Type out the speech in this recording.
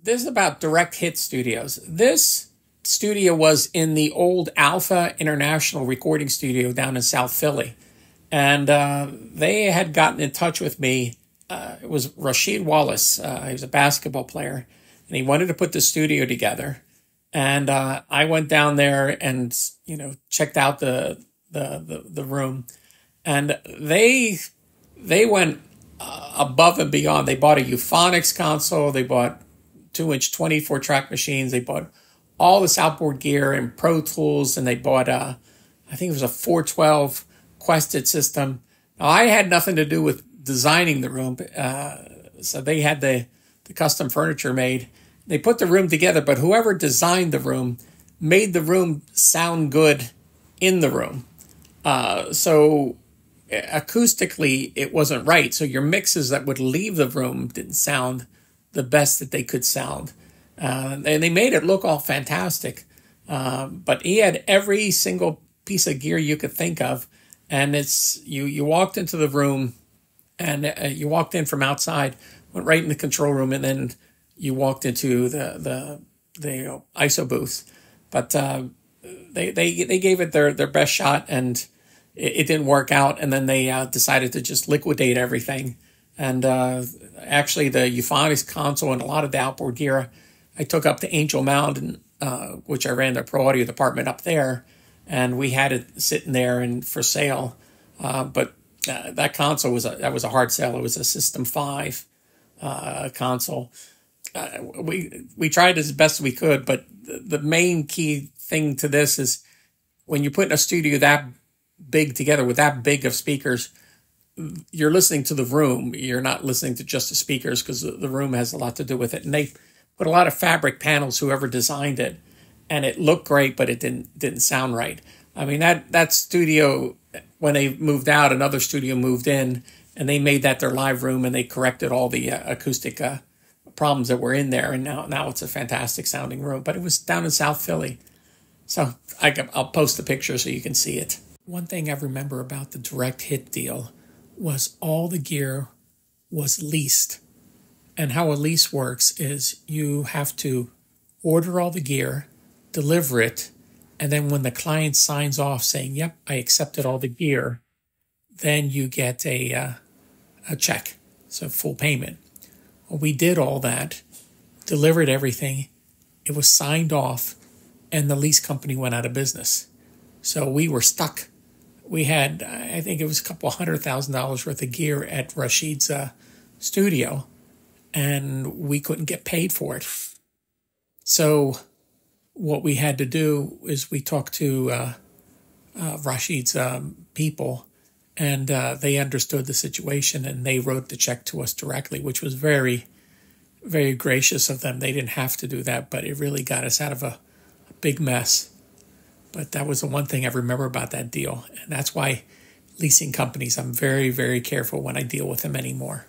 This is about Direct Hit Studios. This studio was in the old Alpha International recording studio down in South Philly. And they had gotten in touch with me. It was Rasheed Wallace. He was a basketball player. And he wanted to put the studio together. And I went down there and, checked out the room. And they went above and beyond. They bought a Euphonics console. They bought 2-inch 24-track machines. They bought all this outboard gear and Pro Tools. And they bought, I think it was a 412 Quested system. Now, I had nothing to do with designing the room. So they had the custom furniture made. They put the room together, but whoever designed the room made the room sound good in the room. So acoustically, it wasn't right. So your mixes that would leave the room didn't sound the best that they could sound. And they made it look all fantastic. But he had every single piece of gear you could think of. And it's you walked into the room and you walked in from outside, went right in the control room, and then you walked into the ISO booth. But they gave it their best shot, and it didn't work out. And then they decided to just liquidate everything. And actually, the Euphonics console and a lot of the outboard gear I took up to Angel Mountain, which I ran the pro audio department up there, and we had it sitting there and for sale. But that console was a hard sell. It was a System 5 console. We tried as best we could, but the main key thing to this is when you put a studio that big together with that big of speakers, you're listening to the room. You're not listening to just the speakers, because the room has a lot to do with it. And they put a lot of fabric panels, whoever designed it, and it looked great, but it didn't sound right. I mean, that studio, when they moved out, another studio moved in, and they made that their live room, and they corrected all the acoustic problems that were in there, and now it's a fantastic sounding room. But it was down in South Philly, so I'll post the picture so you can see it. One thing I remember about the Direct Hit deal was all the gear was leased, and how a lease works is you have to order all the gear, deliver it, and then when the client signs off saying, "Yep, I accepted all the gear," then you get a check, so full payment. Well, we did all that, delivered everything, it was signed off, and the lease company went out of business. So we were stuck. We had, I think it was a couple $100,000 worth of gear at Rasheed's studio, and we couldn't get paid for it. So what we had to do is we talked to Rasheed's people, and they understood the situation, and they wrote the check to us directly, which was very, very gracious of them. They didn't have to do that, but it really got us out of a big mess. But that was the one thing I remember about that deal. And that's why leasing companies, I'm very, very careful when I deal with them anymore.